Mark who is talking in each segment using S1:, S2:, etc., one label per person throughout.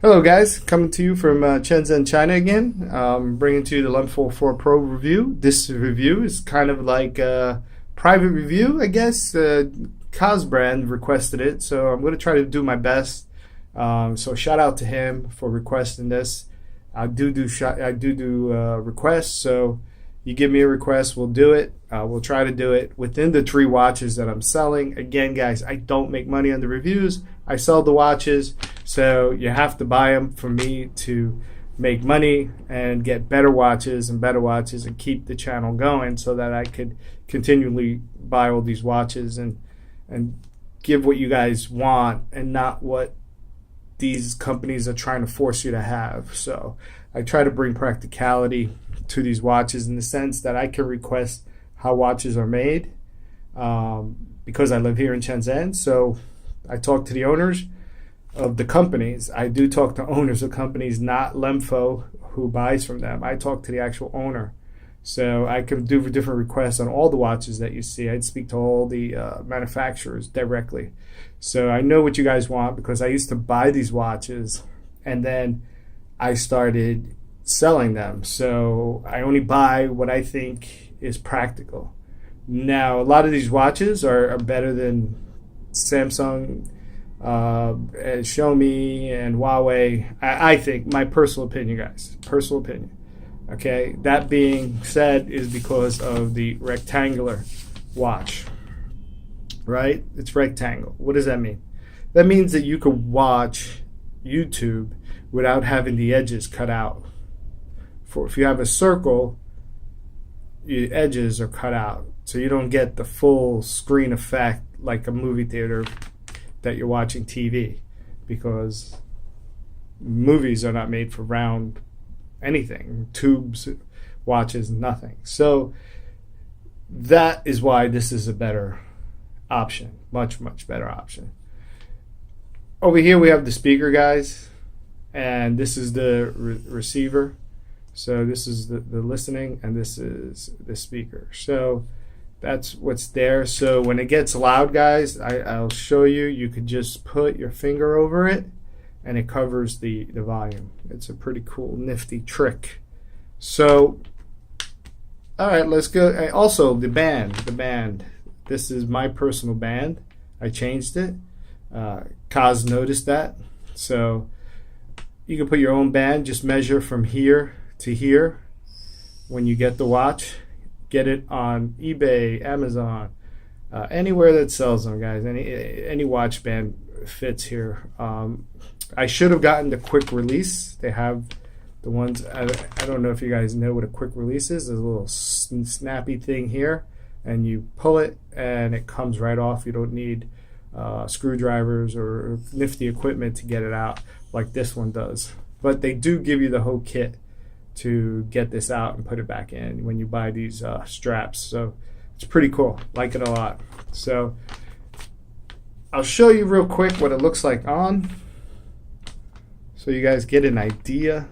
S1: Hello guys, coming to you from Shenzhen, China again. Bringing to you the Lemfo 4 Pro review. This review is kind of like a private review, I guess. Kazz Brand requested it, so I'm going to try to do my best. So shout out to him for requesting this. I do requests, so you give me a request, we'll do it. We'll try to do it within the 3 watches that I'm selling. Again, guys, I don't make money on the reviews. I sell the watches, so you have to buy them for me to make money and get better watches and keep the channel going so that I could continually buy all these watches and give what you guys want and not what these companies are trying to force you to have. So I try to bring practicality to these watches in the sense that I can request how watches are made because I live here in Shenzhen. So I talk to the owners of the companies. I do talk to owners of companies, not Lemfo, who buys from them. I talk to the actual owner. So I can do different requests on all the watches that you see. I'd speak to all the manufacturers directly. So I know what you guys want because I used to buy these watches and then I started selling them. So I only buy what I think is practical. Now, a lot of these watches are better than Samsung, Xiaomi, and Huawei. I think, my personal opinion, guys. Personal opinion. Okay, that being said is because of the rectangular watch, right? It's rectangle. What does that mean? That means that you could watch YouTube without having the edges cut out. If you have a circle, the edges are cut out, so you don't get the full screen effect like a movie theater that you're watching TV, because movies are not made for round anything, tubes, watches, nothing. So that is why this is a better option, much better option. Over here we have the speaker, guys, and this is the receiver. So this is the listening, and this is the speaker. So that's what's there. So when it gets loud, guys, I'll show you. You could just put your finger over it and it covers the volume. It's a pretty cool, nifty trick. So, all right, let's go. Also, the band. This is my personal band. I changed it. Kaz noticed that. So you can put your own band. Just measure from here to here when you get the watch. Get it on eBay, Amazon, anywhere that sells them, guys. Any watch band fits here. I should have gotten the quick release. They have the ones, I don't know if you guys know what a quick release is. There's a little snappy thing here, and you pull it and it comes right off. You don't need screwdrivers or nifty equipment to get it out like this one does. But they do give you the whole kit to get this out and put it back in when you buy these straps. So it's pretty cool. Like it a lot. So I'll show you real quick what it looks like on, so you guys get an idea.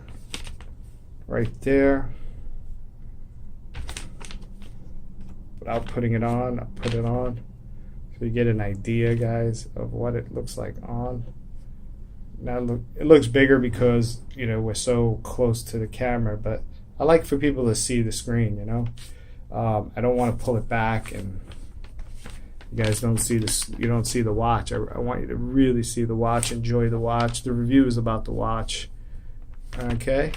S1: Right there. Without putting it on, I'll put it on so you get an idea, guys, of what it looks like on. Now look, it looks bigger because, you know, we're so close to the camera, but I like for people to see the screen, you know. I don't want to pull it back and you guys don't see this. You don't see the watch. I want you to really see the watch, enjoy the watch. The review is about the watch, okay,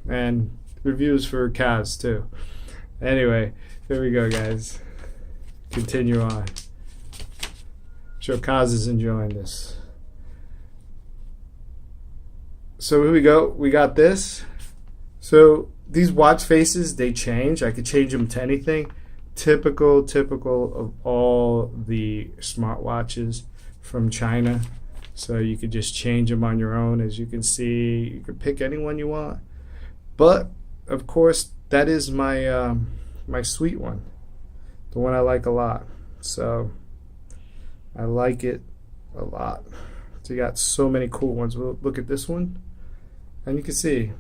S1: and reviews for Kaz too. Anyway, here we go, guys. Continue on. I'm sure Kaz is enjoying this. So here we go. We got this. So these watch faces, they change. I could change them to anything. Typical of all the smartwatches from China. So you could just change them on your own. As you can see, you could pick any one you want. But of course, that is my my sweet one, the one I like a lot. So I like it a lot. So you got so many cool ones. Look at this one, and you can see.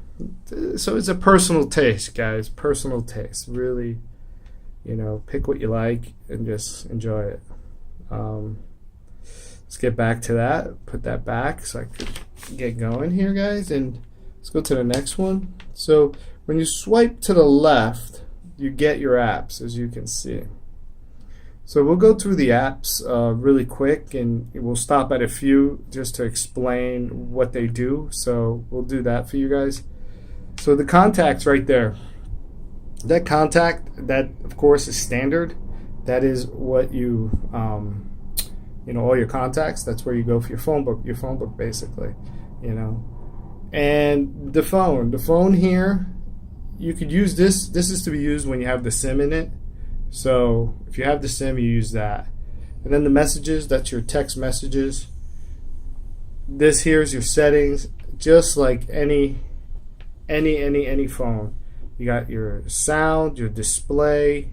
S1: So it's a personal taste, guys. Personal taste. Really, you know, pick what you like and just enjoy it. let's get back to that. Put that back so I could get going here, guys. And let's go to the next one. So when you swipe to the left, you get your apps, as you can see. So we'll go through the apps really quick, and we'll stop at a few just to explain what they do. So we'll do that for you guys. So the contacts right there, that contact, that of course is standard. That is what you, all your contacts. That's where you go for your phone book basically, And the phone here, you could use this. This is to be used when you have the SIM in it. So if you have the SIM, you use that. And then the messages, that's your text messages. This here is your settings, just like any phone. You got your sound, your display.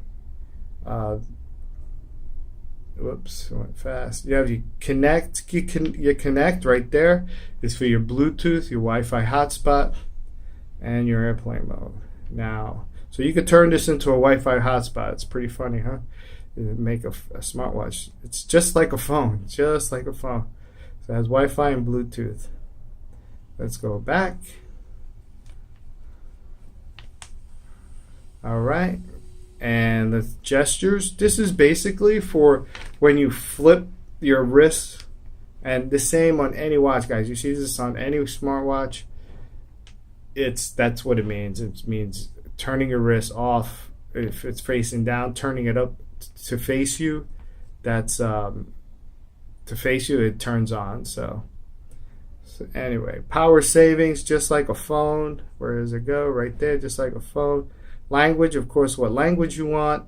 S1: Whoops, I went fast. You have your connect. Your connect right there is for your Bluetooth, your Wi-Fi hotspot, and your airplane mode. Now, so you could turn this into a Wi-Fi hotspot. It's pretty funny, huh? Make a smartwatch. It's just like a phone, just like a phone. So it has Wi-Fi and Bluetooth. Let's go back. All right. And the gestures, this is basically for when you flip your wrist, and the same on any watch, guys. You see this on any smartwatch. That's what it means. It means turning your wrist off if it's facing down, turning it up to face you. That's to face you, it turns on. So anyway, power savings, just like a phone. Where does it go? Right there, just like a phone. Language, of course, what language you want.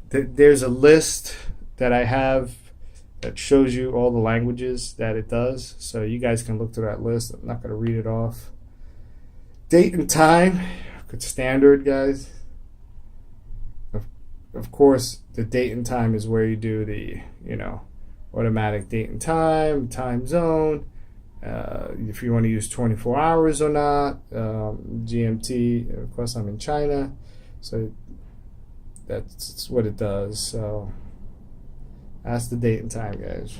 S1: There's a list that I have that shows you all the languages that it does. So you guys can look through that list. I'm not going to read it off. Date and time, it's standard, guys. Of course, the date and time is where you do the, automatic date and time zone. If you want to use 24 hours or not, GMT, of course I'm in China, so that's what it does. So that's the date and time, guys.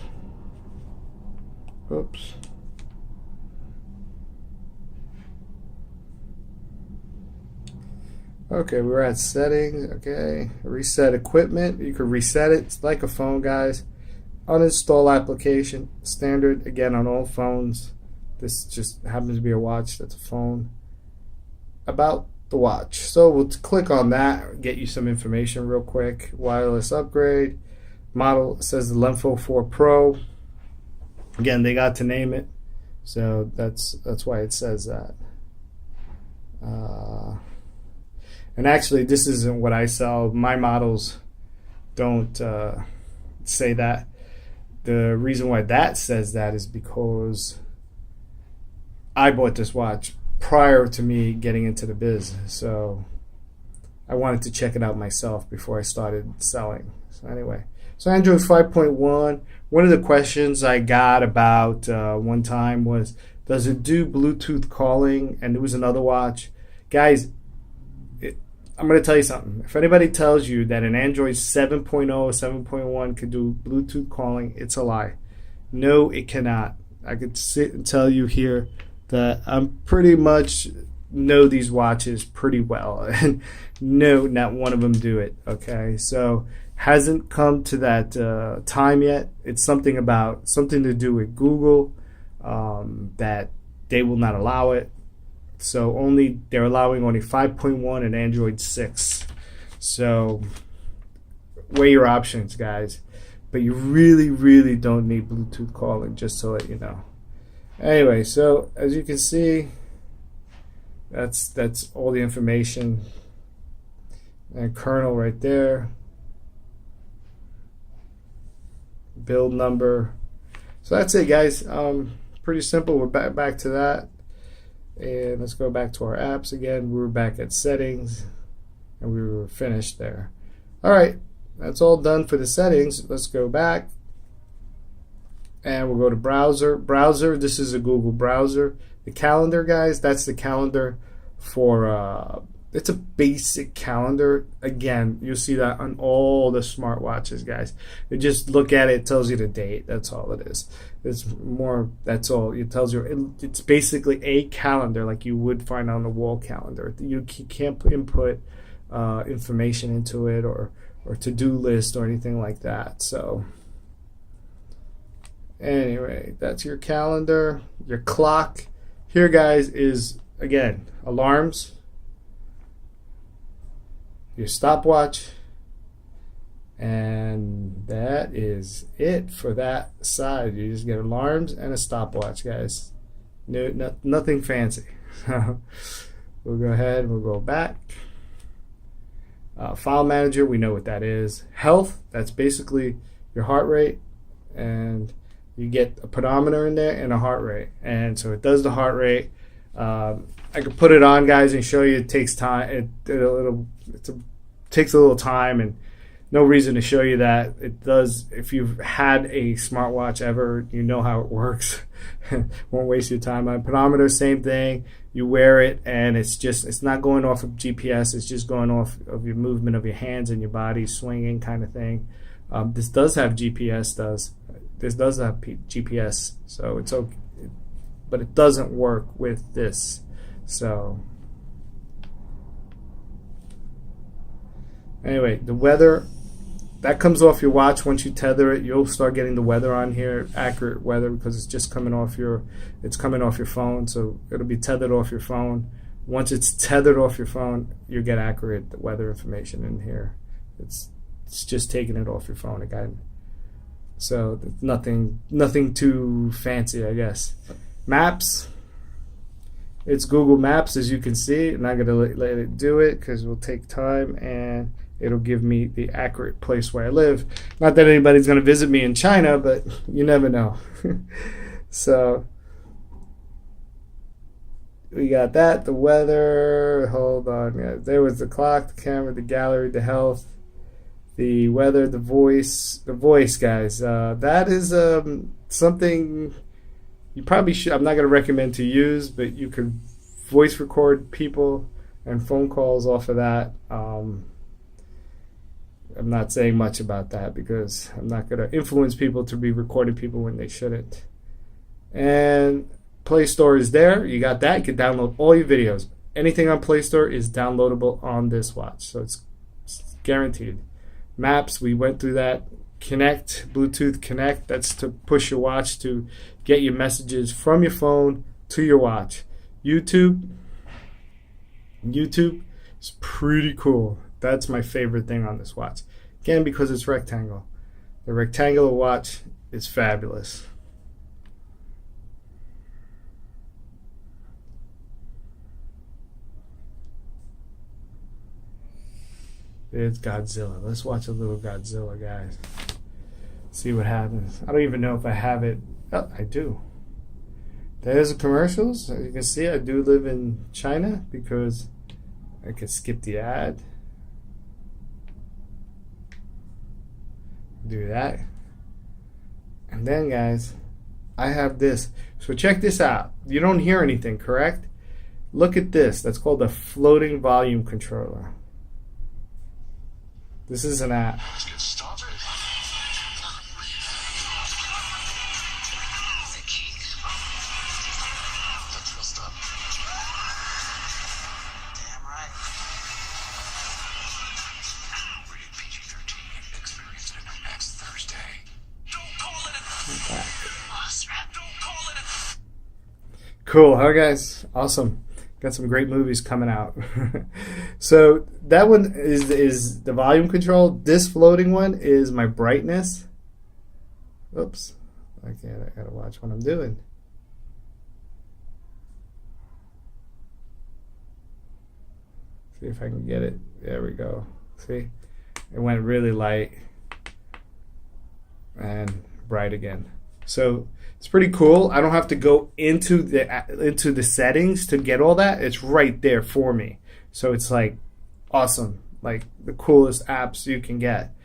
S1: Oops. Okay, we're at settings. Okay, reset equipment. You can reset it. It's like a phone, guys. Uninstall application, standard again on all phones. This just happens to be a watch. That's a phone. About the watch. So we'll click on that, get you some information real quick. Wireless upgrade. Model says the Lemfo 4 Pro. Again, they got to name it, so that's why it says that. And actually, this isn't what I sell. My models don't say that. The reason why that says that is because I bought this watch prior to me getting into the biz. So I wanted to check it out myself before I started selling. So anyway, so Android 5.1, one of the questions I got about one time was, does it do Bluetooth calling? And there was another watch. Guys, I'm going to tell you something. If anybody tells you that an Android 7.0 or 7.1 could do Bluetooth calling, it's a lie. No, it cannot. I could sit and tell you here that I'm pretty much know these watches pretty well. And no, not one of them do it. Okay, so hasn't come to that time yet. It's something to do with Google that they will not allow it. So they're allowing only 5.1 and Android 6. So weigh your options, guys. But you really, really don't need Bluetooth calling, just to let you know. Anyway, so as you can see, that's all the information. And kernel right there. Build number. So that's it, guys. Pretty simple. We're back to that. And let's go back to our apps again. We were back at settings and we were finished there. All right, that's all done for the settings. Let's go back and we'll go to browser. This is a Google browser. The calendar, guys, that's the calendar for it's a basic calendar. Again, you'll see that on all the smartwatches, guys. You just look at it, it tells you the date. That's all it is. It's more, that's all. It tells you, it's basically a calendar like you would find on a wall calendar. You can't input information into it or to-do list or anything like that. So anyway, that's your calendar. Your clock here, guys, is, again, alarms, your stopwatch, and that is it for that side. You just get alarms and a stopwatch, guys. Nothing fancy. We'll go ahead and we'll go back. File manager, we know what that is. Health, that's basically your heart rate, and you get a pedometer in there and a heart rate, and so it does the heart rate. I could put it on, guys, and show you. It takes time. It takes a little time, and no reason to show you that. It does. If you've had a smartwatch ever, you know how it works. Won't waste your time. On pedometer, same thing. You wear it, and it's not going off of GPS. It's just going off of your movement of your hands and your body swinging, kind of thing. This does have GPS. This does have GPS, so it's okay, but it doesn't work with this. So anyway, the weather, that comes off your watch. Once you tether it, you'll start getting the weather on here, accurate weather, because it's just coming off your phone. So it'll be tethered off your phone. Once it's tethered off your phone, you get accurate weather information in here. It's just taking it off your phone again. So nothing too fancy, I guess. Maps, it's Google Maps, as you can see. I'm not going to let it do it because it will take time, and it'll give me the accurate place where I live. Not that anybody's going to visit me in China, but you never know. So we got that, the weather. Hold on, guys. There was the clock, the camera, the gallery, the health, the weather, the voice, guys. That is something you probably should. I'm not going to recommend to use, but you could voice record people and phone calls off of that. I'm not saying much about that because I'm not going to influence people to be recording people when they shouldn't. And Play Store is there. You got that. You can download all your videos. Anything on Play Store is downloadable on this watch, so it's guaranteed. Maps, we went through that. Connect, Bluetooth Connect, that's to push your watch to get your messages from your phone to your watch. YouTube is pretty cool. That's my favorite thing on this watch. Again, because it's rectangle. The rectangular watch is fabulous. It's Godzilla. Let's watch a little Godzilla, guys. See what happens. I don't even know if I have it. Oh, I do. There's the commercials. As you can see, I do live in China because I could skip the ad. Do that. And then, guys, I have this. So check this out. You don't hear anything, correct? Look at this. That's called a floating volume controller. This is an app.
S2: Let's get started. That's messed up. Damn right. Rated PG-13. Experienced it next Thursday. Don't call it a... Don't call it a...
S1: Cool, huh, guys? Awesome. Got some great movies coming out. So that one is the volume control. This floating one is my brightness. Oops. I gotta watch what I'm doing. See if I can get it. There we go. See? It went really light and bright again. So it's pretty cool. I don't have to go into the settings to get all that. It's right there for me. So it's like awesome, like the coolest apps you can get.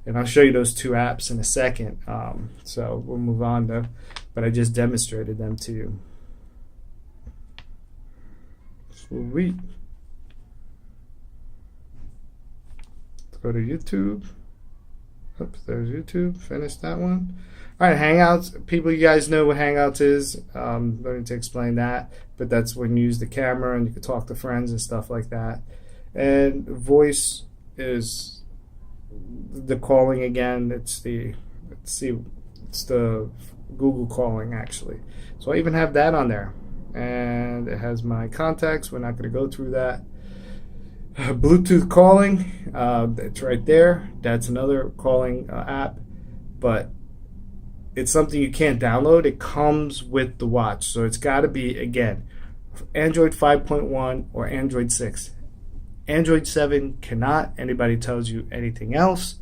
S1: And I'll show you those two apps in a second. So we'll move on though. But I just demonstrated them to you. Sweet. Let's go to YouTube. Oops, there's YouTube. Finish that one. All right, Hangouts. People, you guys know what Hangouts is. Don't need to explain that, but that's when you use the camera and you can talk to friends and stuff like that. And voice is the calling again. It's the Google calling actually. So I even have that on there, and it has my contacts. We're not going to go through that. Bluetooth calling, it's right there. That's another calling app, but it's something you can't download. It comes with the watch, so it's got to be, again, Android 5.1 or Android 6. Android 7 cannot. Anybody tells you anything else,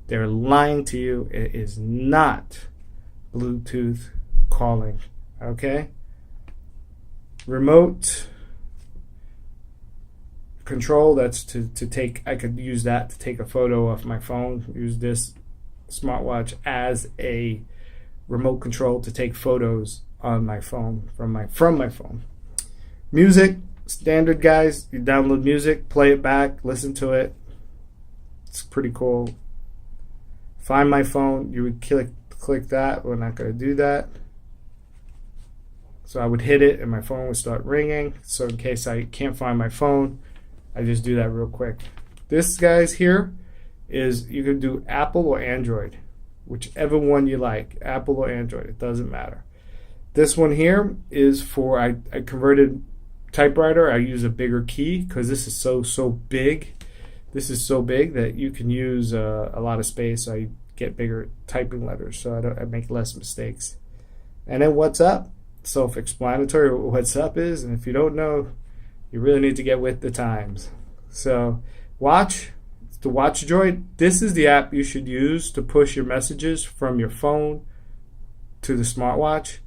S1: they're lying to you. It is not Bluetooth calling. Okay? Remote control, that's to take, I could use that to take a photo off my phone, use this smartwatch as a remote control to take photos on my phone from my phone. Music, standard, guys. You download music, play it back, listen to it. It's pretty cool. Find my phone, you would click that. We're not going to do that. So I would hit it and my phone would start ringing. So in case I can't find my phone, I just do that real quick. This, guys, here is, you can do Apple or Android, whichever one you like, Apple or Android, it doesn't matter. This one here is for, I converted typewriter. I use a bigger key because this is so big. This is so big that you can use a lot of space. So I get bigger typing letters, so I make less mistakes. And then what's up? Self-explanatory what what's up is, and if you don't know, you really need to get with the times. So watch, it's the Watch Droid. This is the app you should use to push your messages from your phone to the smartwatch.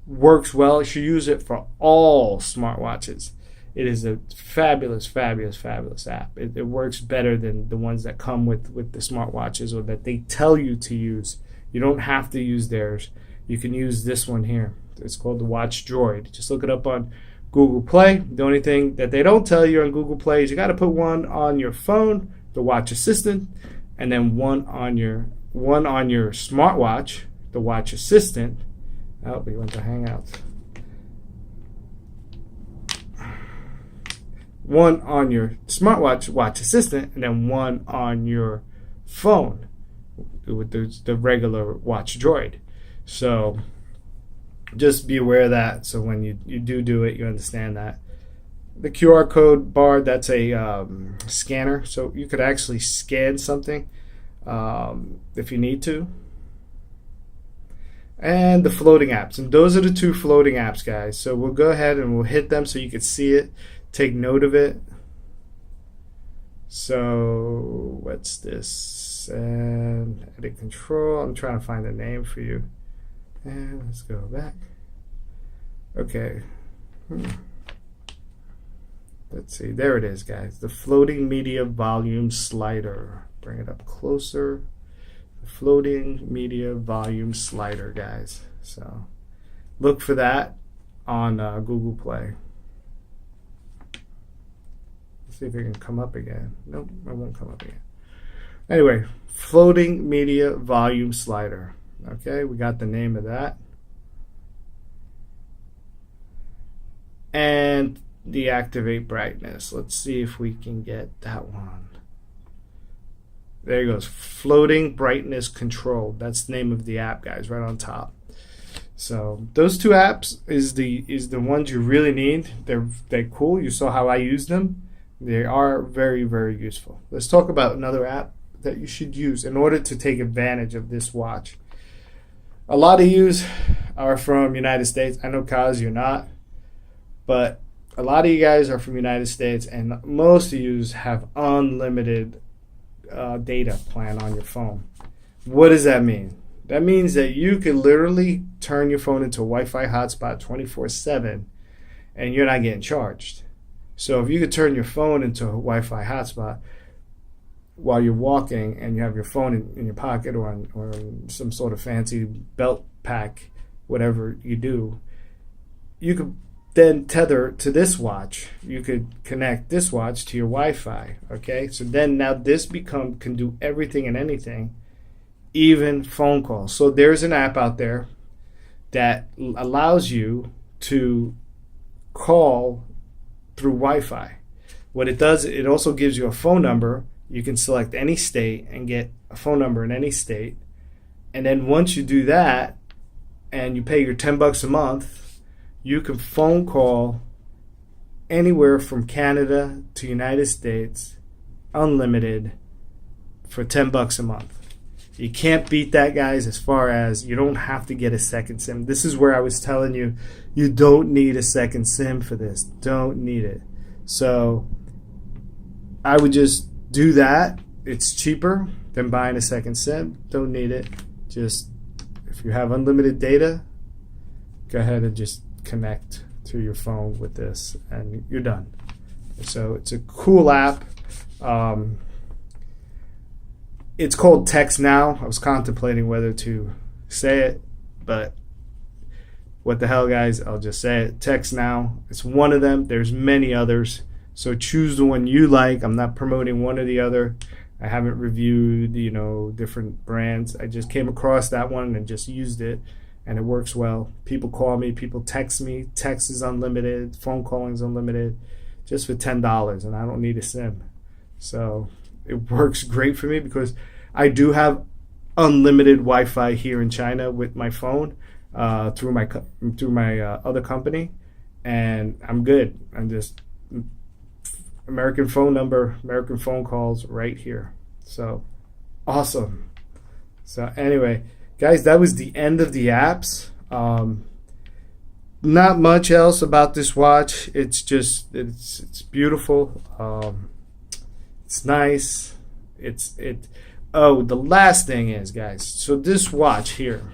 S1: Works well. You should use it for all smartwatches. It is a fabulous app. It works better than the ones that come with the smartwatches or that they tell you to use. You don't have to use theirs. You can use this one here. It's called the Watch Droid. Just look it up on Google Play. The only thing that they don't tell you on Google Play is you got to put one on your phone, the Watch Assistant, and then one on your smartwatch, the Watch Assistant. Oh, we went to Hangouts. One on your smartwatch, Watch Assistant, and then one on your phone with the regular Watch Droid. So just be aware of that. So when you do it, you understand that. The QR code bar, that's a scanner. So you could actually scan something if you need to. And the floating apps. And those are the two floating apps, guys. So we'll go ahead and we'll hit them so you can see it. Take note of it. So what's this? And edit control. I'm trying to find a name for you. And let's go back. Okay. Let's see. There it is, guys. The floating media volume slider. Bring it up closer. The floating media volume slider, guys. So look for that on Google Play. Let's see if it can come up again. Nope, it won't come up again. Anyway, floating media volume slider. Okay, we got the name of that. And the activate brightness. Let's see if we can get that one. There it goes. Floating brightness control. That's the name of the app, guys, right on top. So those two apps is the ones you really need. They're cool. You saw how I use them. They are very useful. Let's talk about another app that you should use in order to take advantage of this watch. A lot of you are from United States. I know, Kazz, you're not. But a lot of you guys are from United States, and most of you have unlimited data plan on your phone. What does that mean? That means that you could literally turn your phone into a Wi-Fi hotspot 24/7, and you're not getting charged. So if you could turn your phone into a Wi-Fi hotspot while you're walking and you have your phone in your pocket or in some sort of fancy belt pack, whatever you do, you could then tether to this watch. You could connect this watch to your Wi-Fi. Okay, so then now this can do everything and anything, even phone calls. So there's an app out there that allows you to call through Wi-Fi. What it does, it also gives you a phone number. You can select any state and get a phone number in any state. And then once you do that and you pay your $10 a month, you can phone call anywhere from Canada to United States, unlimited, for $10 a month. You can't beat that, guys, as far as you don't have to get a second SIM. This is where I was telling you, you don't need a second SIM for this. Don't need it. So I would just do that. It's cheaper than buying a second SIM. Don't need it. Just, if you have unlimited data, go ahead and just connect to your phone with this and you're done. So it's a cool app. It's called Text Now. I was contemplating whether to say it, but what the hell, guys, I'll just say it. Text Now. It's one of them. There's many others, so choose the one you like. I'm not promoting one or the other. I haven't reviewed different brands. I just came across that one and just used it, and it works well. People call me, people text me. Text is unlimited, phone calling is unlimited, just for $10, and I don't need a SIM. So it works great for me because I do have unlimited Wi-Fi here in China with my phone through my other company, and I'm good. I'm just American phone number, American phone calls right here. So awesome. So anyway, guys, that was the end of the apps. Not much else about this watch. It's just it's beautiful. It's nice. Oh, the last thing is, guys, so this watch here,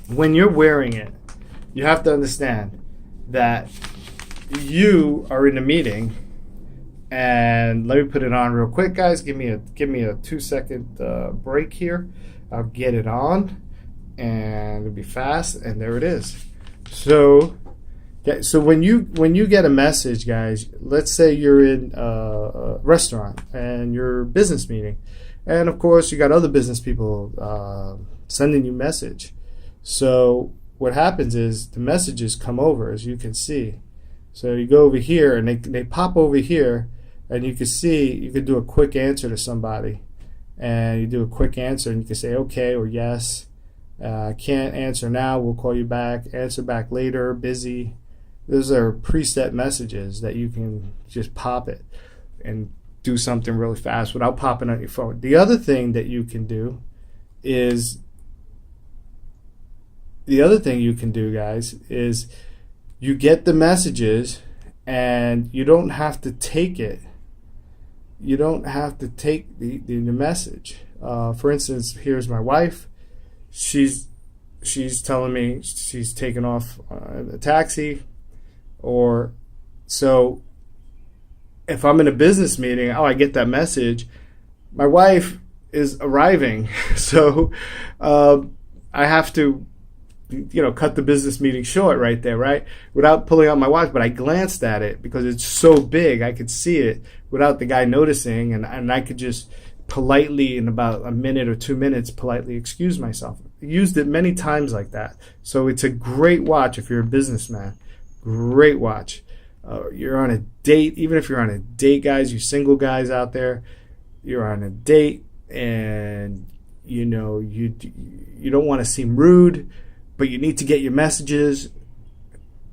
S1: when you're wearing it, you have to understand that you are in a meeting. And let me put it on real quick, guys. Give me a 2-second break here. I'll get it on, and it'll be fast. And there it is. So when you get a message, guys, let's say you're in a restaurant and you're business meeting, and of course you got other business people sending you message. So what happens is the messages come over, as you can see. So you go over here, and they pop over here. And you can see, you can do a quick answer to somebody. And you do a quick answer, and you can say okay or yes. Can't answer now, we'll call you back. Answer back later, busy. Those are preset messages that you can just pop it and do something really fast without popping on your phone. The other thing that you can do is, guys, is you get the messages and you don't have to take it. You don't have to take the message. For instance, here's my wife. She's telling me she's taken off a taxi, or so. If I'm in a business meeting, I get that message. My wife is arriving, so I have to, cut the business meeting short right there, right? Without pulling out my watch, but I glanced at it because it's so big. I could see it without the guy noticing, and I could just politely, in about a minute or 2 minutes, politely excuse myself. I used it many times like that. So it's a great watch if you're a businessman. Great watch. You're on a date, even if you're on a date, guys, you single guys out there, you're on a date, and you don't want to seem rude, but you need to get your messages,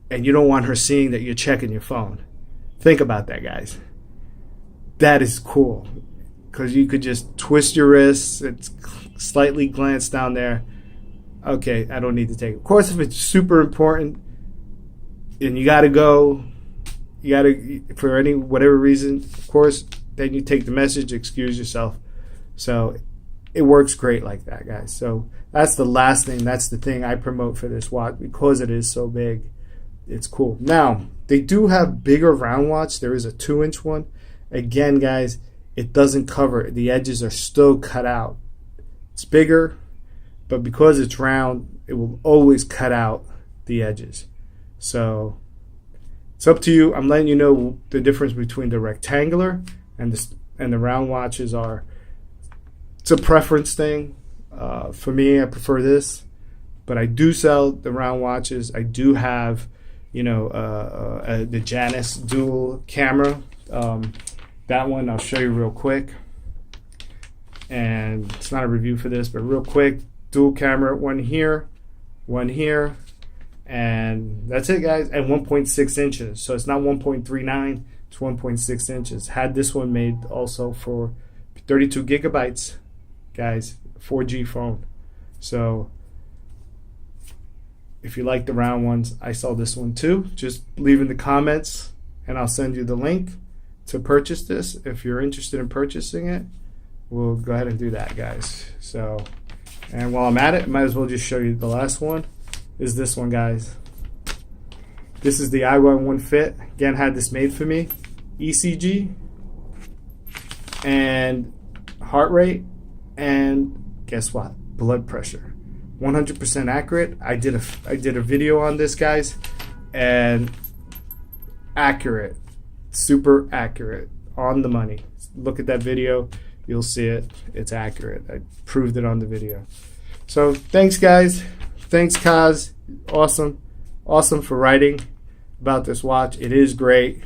S1: and you don't want her seeing that you're checking your phone. Think about that, guys. That is cool, because you could just twist your wrists and slightly glance down there. Okay, I don't need to take it. Of course, if it's super important and you got to go, for whatever reason, of course, then you take the message, excuse yourself. So it works great like that, guys. So that's the last thing. That's the thing I promote for this watch, because it is so big. It's cool. Now, they do have bigger round watch. There is a 2-inch one. Again, guys, it doesn't cover. The edges are still cut out. It's bigger, but because it's round, it will always cut out the edges. So It's up to you. I'm letting you know the difference between the rectangular and the round watches are. It's a preference thing. For me, I prefer this, but I do sell the round watches. I do have, the Janus dual camera. That one I'll show you real quick. And it's not a review for this, but real quick, dual camera, one here, and that's it, guys. And 1.6 inches, so it's not 1.39, it's 1.6 inches. Had this one made also for 32 gigabytes, guys, 4G phone. So if you like the round ones, I sell this one too. Just leave in the comments and I'll send you the link to purchase this. If you're interested in purchasing it, we'll go ahead and do that, guys. So, and while I'm at it, might as well just show you the last one. Is this one, guys. This is the iWOWnFit. Again, had this made for me. ECG and heart rate, and guess what? Blood pressure. 100% accurate. I did a video on this, guys, and accurate, super accurate, on the money. Look at that video. You'll see it. It's accurate. I proved it on the video. So thanks, guys. Thanks, Kazz. Awesome for writing about this watch. It is great,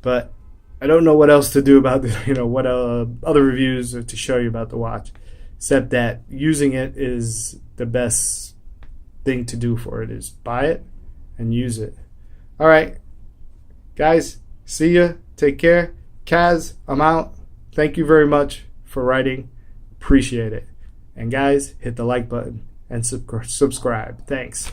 S1: but I don't know what else to do about this. What other reviews to show you about the watch, except that using it is the best thing to do for it. Is buy it and use it. All right, guys. See ya. Take care. Kazz, I'm out. Thank you very much for writing. Appreciate it. And guys, hit the like button and subscribe. Thanks.